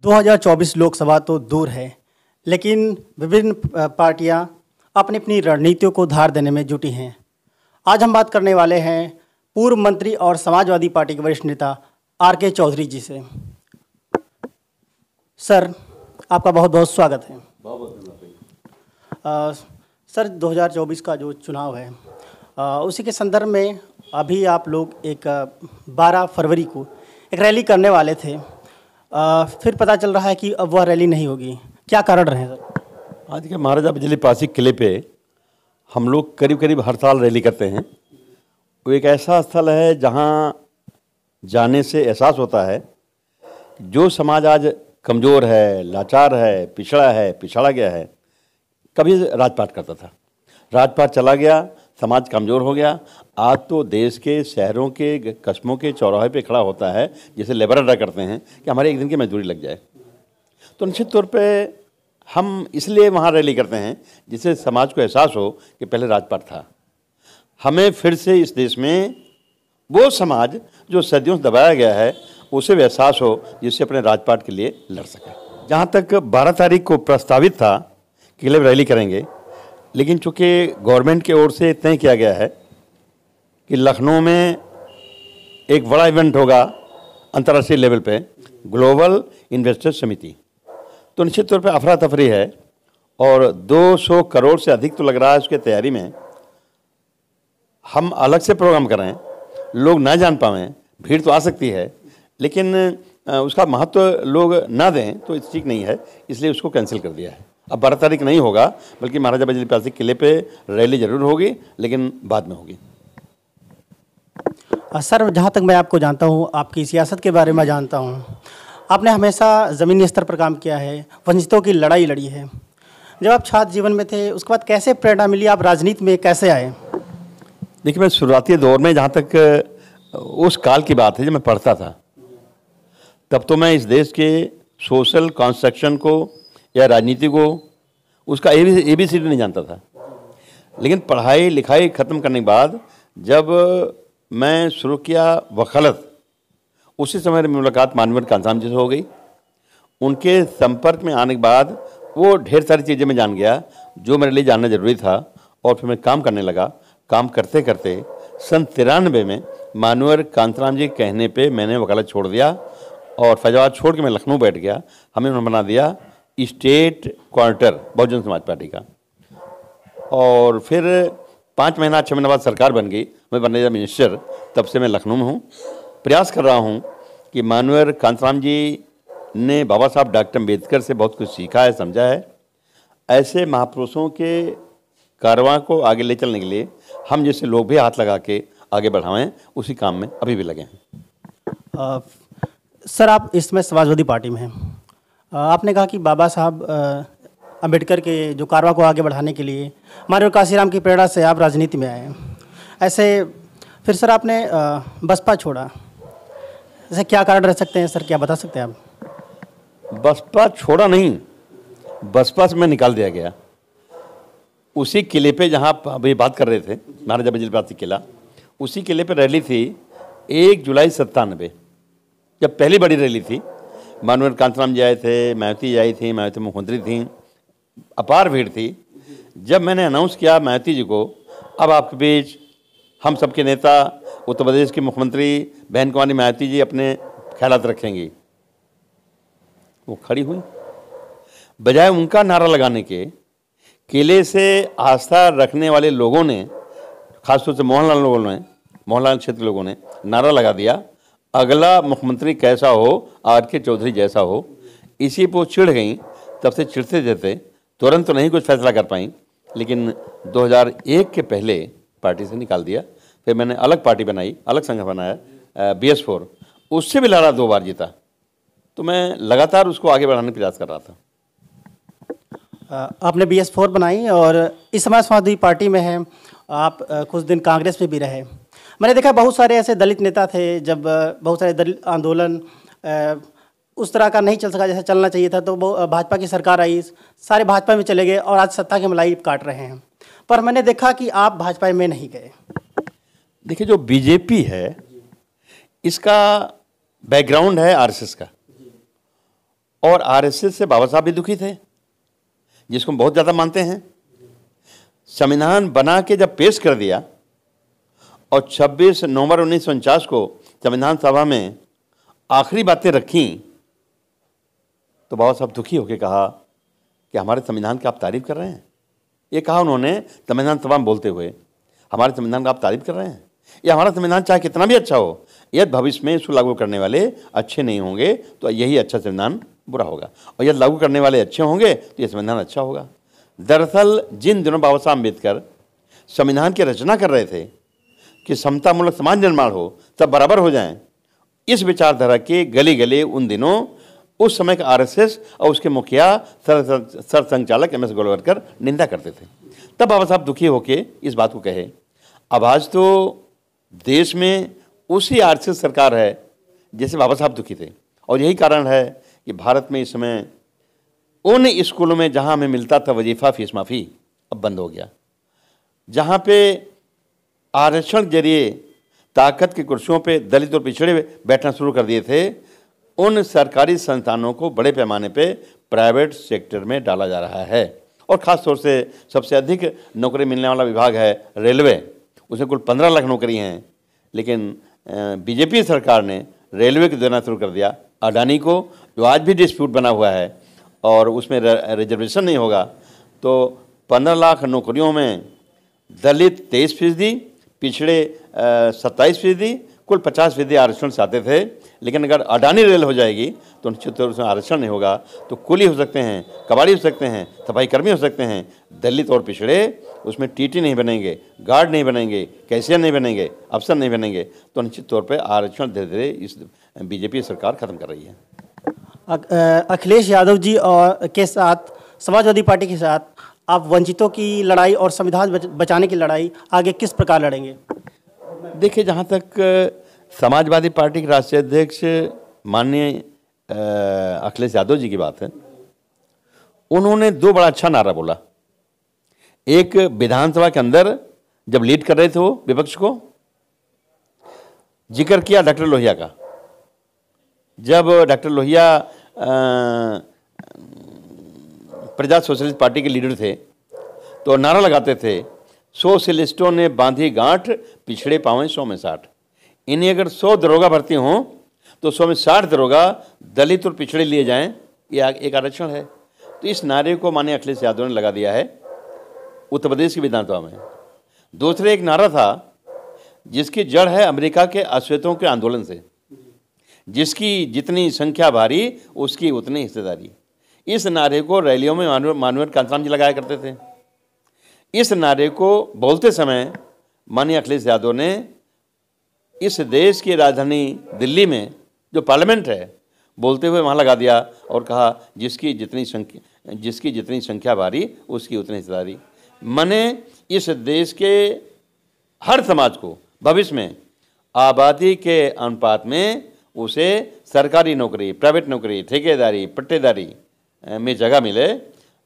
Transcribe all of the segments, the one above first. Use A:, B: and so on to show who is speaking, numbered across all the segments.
A: 2024 लोकसभा तो दूर है, लेकिन विभिन्न पार्टियां अपनी अपनी रणनीतियों को धार देने में जुटी हैं। आज हम बात करने वाले हैं पूर्व मंत्री और समाजवादी पार्टी के वरिष्ठ नेता आर.के. चौधरी जी से। सर, आपका बहुत बहुत स्वागत है। सर, 2024 का जो चुनाव है उसी के संदर्भ में अभी आप लोग 12 फरवरी को एक रैली करने वाले थे, फिर पता चल रहा है कि अब वह रैली नहीं होगी। क्या कारण रहे सर?
B: आज के महाराजा बिजली पासी किले पे हम लोग करीब करीब हर साल रैली करते हैं। वो एक ऐसा स्थल है जहाँ जाने से एहसास होता है जो समाज आज कमज़ोर है, लाचार है, पिछड़ा है, पिछड़ा गया है। कभी राजपाट करता था, राजपाट चला गया, समाज कमज़ोर हो गया। आज तो देश के शहरों के कस्बों के चौराहे पे खड़ा होता है, जैसे लेबर अड्डा करते हैं कि हमारे एक दिन की मजदूरी लग जाए। तो निश्चित तौर पे हम इसलिए वहाँ रैली करते हैं जिससे समाज को एहसास हो कि पहले राजपाट था। हमें फिर से इस देश में वो समाज जो सदियों से दबाया गया है उसे भी एहसास हो, जिससे अपने राजपाट के लिए लड़ सके। जहाँ तक 12 तारीख को प्रस्तावित था कि किले में रैली करेंगे, लेकिन चूँकि गवर्नमेंट की ओर से तय किया गया है कि लखनऊ में एक बड़ा इवेंट होगा अंतर्राष्ट्रीय लेवल पे, ग्लोबल इन्वेस्टर समिति, तो निश्चित तौर पे अफरा तफरी है और 200 करोड़ से अधिक तो लग रहा है उसके तैयारी में। हम अलग से प्रोग्राम करें, लोग ना जान पाएँ, भीड़ तो आ सकती है, लेकिन उसका महत्व लोग ना दें तो ठीक नहीं है, इसलिए उसको कैंसिल कर दिया है। अब 12 तारीख नहीं होगा, बल्कि महाराजा बिजली पासी किले पे रैली जरूर होगी, लेकिन बाद में होगी।
A: सर, जहाँ तक मैं आपको जानता हूँ, आपकी सियासत के बारे में जानता हूँ, आपने हमेशा ज़मीनी स्तर पर काम किया है, वंचितों की लड़ाई लड़ी है। जब आप छात्र जीवन में थे, उसके बाद कैसे प्रेरणा मिली, आप राजनीति में कैसे आए?
B: देखिए, मैं शुरुआती दौर में, जहाँ तक उस काल की बात है जब मैं पढ़ता था, तब तो मैं इस देश के सोशल कंस्ट्रक्शन को या राजनीति को उसका ABCD नहीं जानता था। लेकिन पढ़ाई लिखाई ख़त्म करने के बाद जब मैं शुरू किया वकालत, उसी समय मेरी मुलाकात मानवर कांसाराम जी से हो गई। उनके संपर्क में आने के बाद वो ढेर सारी चीज़ें मैं जान गया जो मेरे लिए जानना ज़रूरी था, और फिर मैं काम करने लगा। काम करते करते सन 93 में मानवर कांसाराम जी के कहने पे मैंने वकालत छोड़ दिया और फैजाबाद छोड़ के मैं लखनऊ बैठ गया। हमें उन्होंने बना दिया state quarter Bahujan Samaj party का, और फिर 5 महीना 6 महीने बाद सरकार बन गई, मैं बनने लगा मिनिस्टर। तब से मैं लखनऊ में हूँ। प्रयास कर रहा हूँ कि मानवर कांसाराम जी ने बाबा साहब डॉक्टर अम्बेडकर से बहुत कुछ सीखा है, समझा है। ऐसे महापुरुषों के कारवां को आगे ले चलने के लिए हम जैसे लोग भी हाथ लगा के आगे बढ़ाएं, उसी काम में अभी भी लगे हैं।
A: सर, आप इसमें समाजवादी पार्टी में हैं। आपने कहा कि बाबा साहब अम्बेडकर के जो कारवां को आगे बढ़ाने के लिए मानव कांशीराम की प्रेरणा से आप राजनीति में आए। ऐसे फिर सर आपने बसपा छोड़ा, ऐसे क्या कारण रह सकते हैं सर, क्या बता सकते हैं आप?
B: बसपा छोड़ा नहीं, बसपा से मैं निकाल दिया गया। उसी किले पे जहाँ अभी बात कर रहे थे, महाराजा बिजली पासी किला, उसी किले पे रैली थी 1 जुलाई 97, जब पहली बड़ी रैली थी। मानवर कांसाराम जी आए थे, मायावती जी आई थी, मायावती मुख्यमंत्री थी, अपार भीड़ थी। जब मैंने अनाउंस किया मायावती जी को, अब आपके बीच हम सबके नेता उत्तर प्रदेश के मुख्यमंत्री बहन कुमारी मायावती जी अपने ख्यालात रखेंगी, वो खड़ी हुई। बजाय उनका नारा लगाने के, किले से आस्था रखने वाले लोगों ने, खासतौर से मोहनलाल क्षेत्र के लोगों ने नारा लगा दिया, अगला मुख्यमंत्री कैसा हो, आर.के. चौधरी जैसा हो। इसी पर चिढ़ गई। तब से चिढ़ते देते तुरंत तो नहीं कुछ फैसला कर पाई, लेकिन 2001 के पहले पार्टी से निकाल दिया। फिर मैंने अलग पार्टी बनाई, अलग संगठन बनाया, BS 4, उससे भी लड़ा, 2 बार जीता। तो मैं लगातार उसको आगे बढ़ाने का प्रयास कर रहा था।
A: आपने BS 4 बनाई और इस समय समाजवादी पार्टी में है। आप कुछ दिन कांग्रेस में भी रहे। मैंने देखा बहुत सारे ऐसे दलित नेता थे, जब बहुत सारे दलित आंदोलन उस तरह का नहीं चल सका जैसे चलना चाहिए था, तो वो भाजपा की सरकार आई, सारे भाजपा में चले गए और आज सत्ता की मलाई काट रहे हैं। पर मैंने देखा कि आप भाजपा में नहीं गए।
B: देखिए, जो बीजेपी है इसका बैकग्राउंड है RSS का, और आरएसएस से बाबा साहब भी दुखी थे, जिसको हम बहुत ज़्यादा मानते हैं। संविधान बना के जब पेश कर दिया और 26 नवंबर 1949 को संविधान सभा में आखिरी बातें रखी, तो बाबा साहब दुखी होकर कहा कि हमारे संविधान की आप तारीफ कर रहे हैं। ये कहा उन्होंने संविधान सभा में बोलते हुए, हमारे संविधान का आप तारीफ कर रहे हैं। ये हमारा संविधान चाहे कितना भी अच्छा हो, यदि भविष्य में इसको लागू करने वाले अच्छे नहीं होंगे तो यही अच्छा संविधान बुरा होगा, और यदि लागू करने वाले अच्छे होंगे तो यह संविधान अच्छा होगा। दरअसल जिन दिनों बाबा साहब अम्बेडकर संविधान की रचना कर रहे थे कि समतामूलक समाज निर्माण हो, सब बराबर हो जाएं, इस विचारधारा के गली गले उन दिनों उस समय का आरएसएस और उसके मुखिया सर संचालक एम एस गोलवलकर निंदा करते थे। तब बाबा साहब दुखी होकर इस बात को कहे, अब आज तो देश में उसी आरएसएस सरकार है जैसे बाबा साहब दुखी थे, और यही कारण है कि भारत में इस समय उन स्कूलों में जहां हमें मिलता था वजीफ़ा फीस माफ़ी, अब बंद हो गया। जहां पे आरक्षण के जरिए ताकत की कुर्सियों पे दलित और पिछड़े बैठना शुरू कर दिए थे, उन सरकारी संस्थानों को बड़े पैमाने पे प्राइवेट सेक्टर में डाला जा रहा है। और ख़ास तौर से सबसे अधिक नौकरी मिलने वाला विभाग है रेलवे, उसमें कुल 15 लाख नौकरी हैं, लेकिन बीजेपी सरकार ने रेलवे को देना शुरू कर दिया अडानी को, जो आज भी डिस्प्यूट बना हुआ है और उसमें रिजर्वेशन नहीं होगा। तो 15 लाख नौकरियों में दलित 23%, पिछड़े 27%, कुल 50% आरक्षण से आते थे। लेकिन अगर अडानी रेल हो जाएगी तो निश्चित तौर से आरक्षण नहीं होगा, तो कुली हो सकते हैं, कबाड़ी हो सकते हैं, सफाई कर्मी हो सकते हैं, दलित और पिछड़े उसमें टीटी नहीं बनेंगे, गार्ड नहीं बनेंगे, कैशियर नहीं बनेंगे, अफसर नहीं बनेंगे। तो निश्चित तौर पर आरक्षण धीरे धीरे इस बीजेपी सरकार खत्म कर रही है।
A: अखिलेश यादव जी और के साथ समाजवादी पार्टी के साथ आप वंचितों की लड़ाई और संविधान बचाने की लड़ाई आगे किस प्रकार लड़ेंगे?
B: देखिए, जहाँ तक समाजवादी पार्टी के राष्ट्रीय अध्यक्ष माननीय अखिलेश यादव जी की बात है, उन्होंने 2 बड़ा अच्छा नारा बोला। एक, विधानसभा के अंदर जब लीड कर रहे थे वो विपक्ष को, जिक्र किया डॉक्टर लोहिया का। जब डॉक्टर लोहिया प्रजा सोशलिस्ट पार्टी के लीडर थे तो नारा लगाते थे, सोशलिस्टों ने बांधी गांठ, पिछड़े पावें 100 में 60। इन्हें अगर 100 दरोगा भर्ती हों तो 100 में 60 दरोगा दलित और पिछड़े लिए जाएं, ये एक आरक्षण है। तो इस नारे को माननीय अखिलेश यादव ने लगा दिया है उत्तर प्रदेश की विधानसभा में। दूसरे एक नारा था जिसकी जड़ है अमेरिका के अश्वेतों के आंदोलन से, जिसकी जितनी संख्या भारी उसकी उतनी हिस्सेदारी। इस नारे को रैलियों में माननीय कांताराम जी लगाया करते थे। इस नारे को बोलते समय माननीय अखिलेश यादव ने इस देश की राजधानी दिल्ली में जो पार्लियामेंट है, बोलते हुए वहाँ लगा दिया और कहा, जिसकी जितनी संख्या भारी उसकी उतनी हिस्सेदारी। मैंने इस देश के हर समाज को भविष्य में आबादी के अनुपात में उसे सरकारी नौकरी, प्राइवेट नौकरी, ठेकेदारी, पट्टेदारी में जगह मिले,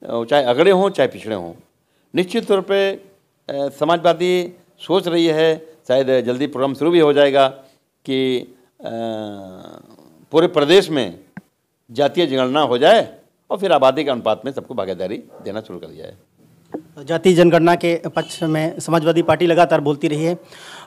B: चाहे अगड़े हों चाहे पिछड़े हों। निश्चित तौर पे समाजवादी सोच रही है, शायद जल्दी प्रोग्राम शुरू भी हो जाएगा कि पूरे प्रदेश में जातीय जनगणना हो जाए और फिर आबादी के अनुपात में सबको भागीदारी देना शुरू कर दिया है।
A: जातीय जनगणना के पक्ष में समाजवादी पार्टी लगातार बोलती रही है।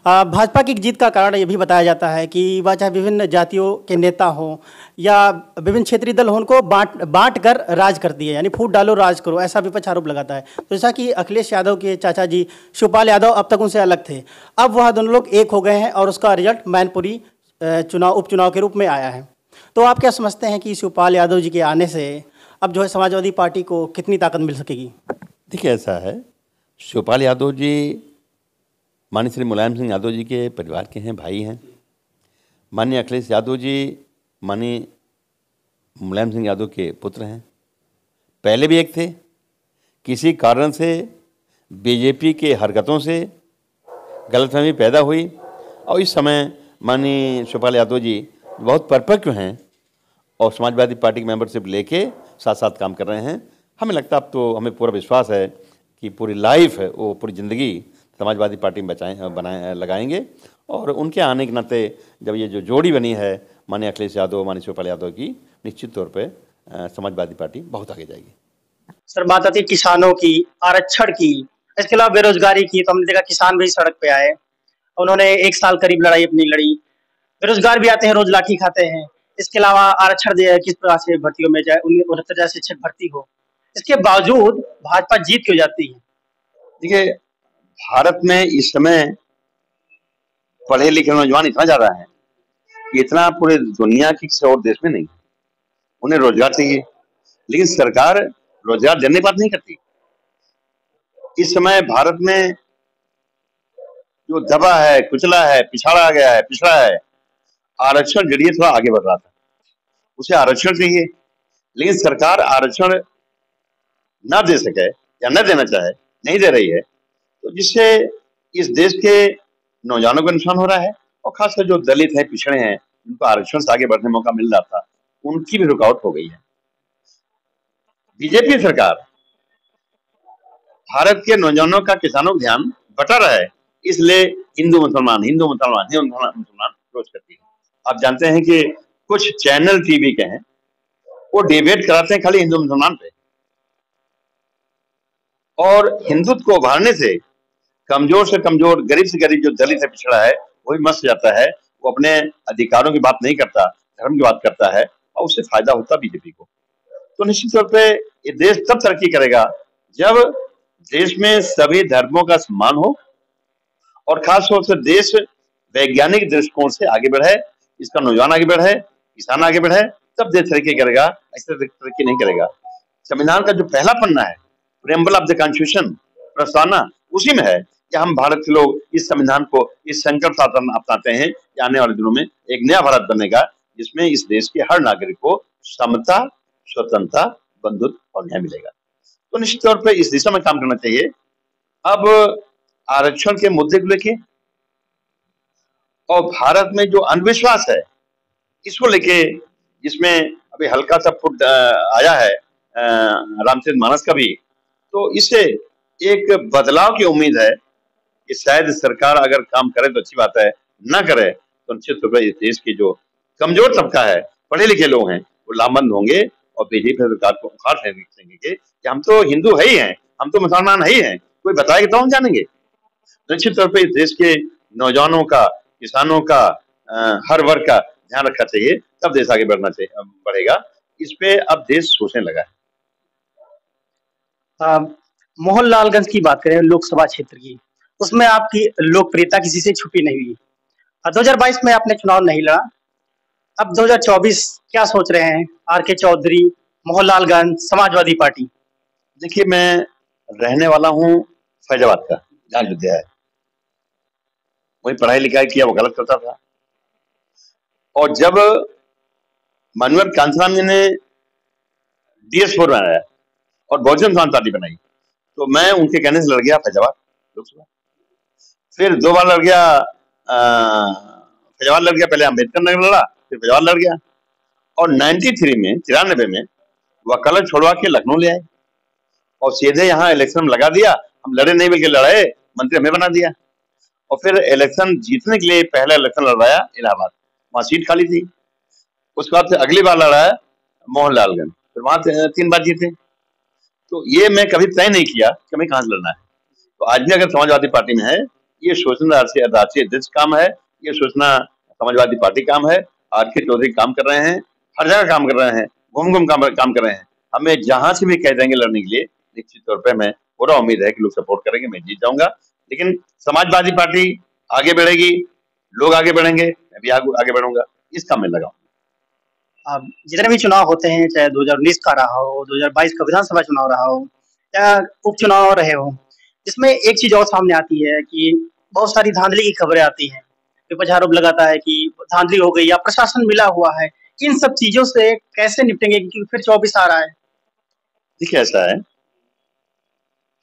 A: भाजपा की जीत का कारण ये भी बताया जाता है कि वह चाहे विभिन्न जातियों के नेता हों या विभिन्न क्षेत्रीय दल हों, उनको बांट कर राज करती है, यानी फूट डालो राज करो, ऐसा विपक्ष आरोप लगाता है। तो जैसा कि अखिलेश यादव के चाचा जी शिवपाल यादव अब तक उनसे अलग थे, अब वह दोनों लोग एक हो गए हैं और उसका रिजल्ट मैनपुरी उपचुनाव के रूप में आया है। तो आप क्या समझते हैं कि शिवपाल यादव जी के आने से अब जो है समाजवादी पार्टी को कितनी ताकत मिल सकेगी?
B: देखिए, ऐसा है, शिवपाल यादव जी माननीय श्री मुलायम सिंह यादव जी के परिवार के हैं, भाई हैं। माननीय अखिलेश यादव जी माननीय मुलायम सिंह यादव के पुत्र हैं। पहले भी एक थे, किसी कारण से बीजेपी के हरकतों से गलतफहमी पैदा हुई और इस समय माननीय शिवपाल यादव जी बहुत परिपक्व हैं और समाजवादी पार्टी की मेंबरशिप लेके साथ साथ काम कर रहे हैं। हमें लगता है, अब तो हमें पूरा विश्वास है कि पूरी लाइफ है वो पूरी ज़िंदगी समाजवादी पार्टी में लगाएंगे। और उनके आने के नाते जब ये जो जोड़ी बनी है माननीय अखिलेश यादव माननीय शिवपाल यादव की, निश्चित तौर पे समाजवादी पार्टी बहुत आगे जाएगी।
A: सर, बात आती है किसानों की, आरक्षण की, इसके अलावा बेरोजगारी की, तो हमने देखा किसान भी सड़क पे आए। उन्होंने 1 साल करीब लड़ाई अपनी लड़ी। बेरोजगार भी आते हैं, रोज लाठी खाते हैं। इसके अलावा आरक्षण दिया है, किस प्रकार से भर्तियों में जाए, 69,000 शिक्षक भर्ती हो। इसके बावजूद भाजपा जीत क्यों जाती है?
B: देखिए, भारत में इस समय पढ़े लिखे नौजवान इतना ज्यादा है कि इतना पूरे दुनिया की किसी और देश में नहीं। उन्हें रोजगार चाहिए, लेकिन सरकार रोजगार देने की बात नहीं करती। इस समय भारत में जो दबा है, कुचला है, पिछाड़ा गया है, पिछड़ा है, आरक्षण जरिए थोड़ा आगे बढ़ रहा था, उसे आरक्षण चाहिए, लेकिन सरकार आरक्षण ना दे सके या न देना चाहे, नहीं दे रही है, तो जिससे इस देश के नौजवानों को नुकसान हो रहा है, और खासकर जो दलित हैं, पिछड़े हैं, उनको आरक्षण से आगे बढ़ने का मौका मिल रहा था, उनकी भी रुकावट हो गई है। बीजेपी सरकार भारत के नौजवानों का, किसानों का ध्यान बटा रहा है, इसलिए हिंदू मुसलमान, हिंदू मुसलमान, हिंदू मुसलमान रोज करती है। आप जानते हैं कि कुछ चैनल टीवी के हैं, वो डिबेट कराते हैं खाली हिंदू मुसलमान पे, और हिंदुत्व को उभारने से कमजोर से कमजोर, गरीब से गरीब जो दलित है, पिछड़ा है, वही मस जाता है। वो अपने अधिकारों की बात नहीं करता, धर्म की बात करता है, और उससे फायदा होता बीजेपी को। तो निश्चित तौर पे ये देश तब तरक्की करेगा जब देश में सभी धर्मों का सम्मान हो, और खासतौर से देश वैज्ञानिक दृष्टिकोण से आगे बढ़े, इसका नौजवान आगे बढ़े, किसान आगे बढ़े, तब देश तरक्की करेगा, ऐसे तरक्की नहीं करेगा। संविधान का जो पहला पन्ना है, प्रेम्बल ऑफ द कॉन्स्टिट्यूशन, प्रस्तावना, उसी में है कि हम भारत के लोग इस संविधान को, इस संकल्प साथ अपनाते हैं कि आने वाले दिनों में एक नया भारत बनेगा, जिसमें इस देश के हर नागरिक को समता, स्वतंत्रता, बंधुत्व और न्याय मिलेगा। तो निश्चित तौर पर इस दिशा में काम करना चाहिए। अब आरक्षण के मुद्दे को लेके और भारत में जो अंधविश्वास है, इसको लेके, जिसमें अभी हल्का सा फुट आया है रामचरितमानस का भी, तो इससे एक बदलाव की उम्मीद है कि शायद सरकार अगर काम करे तो अच्छी बात है, ना करे तो निश्चित तौर पर इस देश की जो कमजोर तबका है, पढ़े लिखे लोग हैं, वो लामबंद होंगे और बीजेपी सरकार को उखाड़ फेंकेंगे कि हम तो हिंदू है ही हैं, हम तो मुसलमान है ही हैं, कोई बताएगा तो हम जानेंगे। निश्चित तौर पर इस देश के नौजवानों का, किसानों का, हर वर्ग का ध्यान रखना चाहिए, तब देश आगे बढ़ेगा। इस पे अब देश सोचने लगा है।
A: मोहनलालगंज की बात करें, लोकसभा क्षेत्र की, उसमें आपकी लोकप्रियता किसी से छुपी नहीं हुई। 2022 में आपने चुनाव नहीं लड़ा। अब 2024 क्या सोच रहे हैं? आर.के. चौधरी, मोहनलालगंज, समाजवादी पार्टी।
B: देखिए, मैं रहने वाला हूँ फैजाबाद का, जहाँ अयोध्या है, वही पढ़ाई लिखाई किया, वकालत करता था, और जब माननीय कांचीराम जी ने DS4 बनाया और बहुजन समाज पार्टी बनाई, तो मैं उनके कहने से लड़ गया फैजाबाद लोकसभा। फिर 2 बार लड़ गया, फैजाबाद लड़ गया, पहले अम्बेडकर नगर लड़ा, फिर फैजाबाद लड़ गया, और 93 में वकालत छोड़वा के लखनऊ ले आए, और सीधे यहाँ इलेक्शन में लगा दिया। हम लड़े नहीं बल्कि लड़े, मंत्री हमें बना दिया, और फिर इलेक्शन जीतने के लिए पहला इलेक्शन लड़वाया इलाहाबाद, वहां सीट खाली थी। उसके बाद अगली बार लड़ा मोहनलालगंज, फिर वहां 3 बार जीते। तो ये मैं कभी तय नहीं किया कि हमें कहां से लड़ना है। तो आज भी अगर समाजवादी पार्टी में है, ये सोचना राष्ट्रीय अध्यक्ष काम है, ये सोचना समाजवादी पार्टी काम है। आर.के. चौधरी काम कर रहे हैं, हर जगह काम कर रहे हैं, घूम घूम काम कर रहे हैं। हमें जहां से भी कह देंगे लड़ने के लिए, निश्चित तौर पर मैं पूरा उम्मीद है कि लोग सपोर्ट करेंगे, मैं जीत जाऊंगा। लेकिन समाजवादी पार्टी आगे बढ़ेगी, लोग आगे बढ़ेंगे, मैं भी आगे बढ़ूंगा, इस काम में लगा।
A: अब जितने भी चुनाव होते हैं, चाहे 2019 का रहा हो, 2022 का विधानसभा चुनाव रहा हो, या उपचुनाव रहे हो, इसमें एक चीज और सामने आती है कि बहुत सारी धांधली की खबरें आती हैं। विपक्ष आरोप लगाता है कि धांधली हो गई या प्रशासन मिला हुआ है। इन सब चीजों से कैसे निपटेंगे, क्योंकि फिर 24 आ रहा है?
B: देखिए, ऐसा है,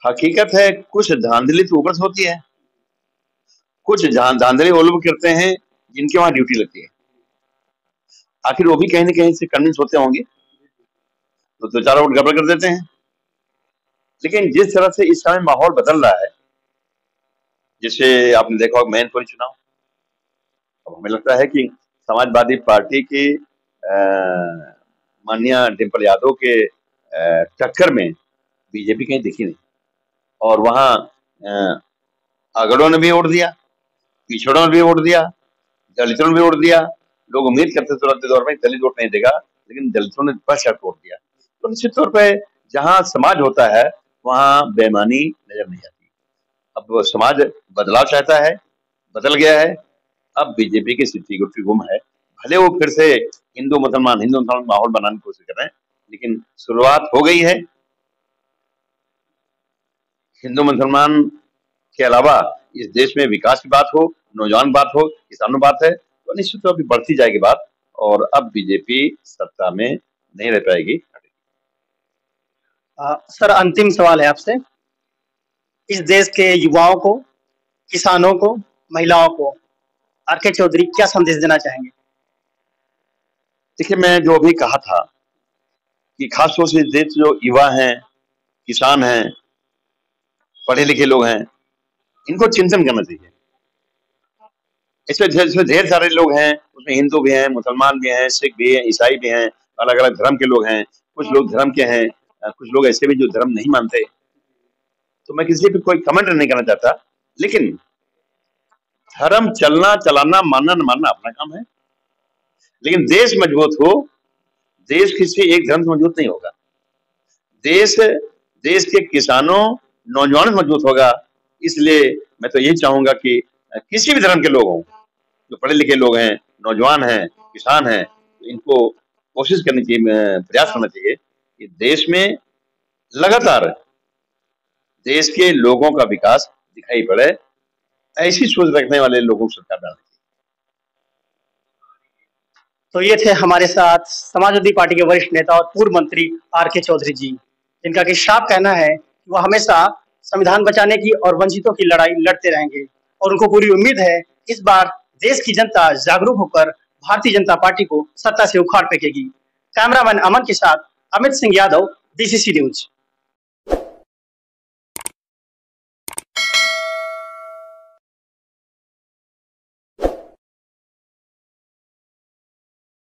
B: हकीकत है, कुछ धांधली तो ऊपर से होती है, कुछ धांधली वो लोग करते हैं जिनके वहां ड्यूटी लगती है। आखिर वो भी कहीं ना कहीं से कन्विंस होते होंगे, तो 2-4 वोट गड़बड़ कर देते हैं। लेकिन जिस तरह से इस समय माहौल बदल रहा है, जैसे आपने देखा होगा मैनपुरी चुनाव, अब हमें लगता है कि समाजवादी पार्टी की माननीय डिम्पल यादव के टक्कर में बीजेपी कहीं दिखी नहीं। और वहाँ अगड़ों ने भी वोट दिया, पिछड़ों ने भी वोट दिया, दलितों ने भी वोट दिया। लोग उम्मीद करते तुरंत दौर में दलित वोट नहीं देगा, लेकिन दलितों ने बढ़ वोट दिया। तो निश्चित तौर पे जहाँ समाज होता है वहाँ बेईमानी नजर नहीं आती। अब वो समाज बदलाव चाहता है, बदल गया है। अब बीजेपी की स्थिति गुम है। भले वो फिर से हिंदू मुसलमान माहौल बनाने की कोशिश कर रहे हैं, लेकिन शुरुआत हो गई है। हिंदू मुसलमान के अलावा इस देश में विकास की बात हो, नौजवान बात हो, किसानों बात है, तो निश्चित तौर पर बढ़ती जाएगी बात। और अब बीजेपी सत्ता में नहीं रह पाएगी।
A: सर, अंतिम सवाल है आपसे। इस देश के युवाओं को, किसानों को, महिलाओं को आर.के. चौधरी क्या संदेश देना चाहेंगे?
B: देखिए, मैं जो अभी कहा था कि खासतौर से देश जो युवा हैं, किसान हैं, पढ़े लिखे लोग हैं, इनको चिंतन करना चाहिए। इसमें ढेर सारे लोग हैं, उसमें हिंदू भी हैं, मुसलमान भी हैं, सिख भी हैं, ईसाई भी हैं, अलग अलग धर्म के लोग हैं। कुछ लोग धर्म के हैं, कुछ लोग ऐसे भी जो धर्म नहीं मानते। तो मैं किसी पे कोई कमेंट नहीं करना चाहता, लेकिन धर्म चलना चलाना, मानना न मानना अपना काम है। लेकिन देश मजबूत हो, देश किसी एक धर्म से मजबूत नहीं होगा। देश के किसानों, नौजवानों से मजबूत होगा। इसलिए मैं तो यही चाहूंगा कि किसी भी धर्म के लोग हों, जो पढ़े लिखे लोग हैं, नौजवान हैं, किसान हैं, तो इनको कोशिश करनी चाहिए, प्रयास करना चाहिए कि देश में लगातार देश के लोगों का विकास दिखाई पड़े। ऐसी सोच रखने वाले लोगों को सरकार डालनी चाहिए।
A: तो ये थे हमारे साथ समाजवादी पार्टी के वरिष्ठ नेता और पूर्व मंत्री आर.के. चौधरी जी, जिनका कि साफ कहना है कि वो हमेशा संविधान बचाने की और वंचितों की लड़ाई लड़ते रहेंगे और उनको पूरी उम्मीद है इस बार देश की जनता जागरूक होकर भारतीय जनता पार्टी को सत्ता से उखाड़ फेंकेगी। कैमरामैन अमन के साथ अमित सिंह यादव, DCC न्यूज।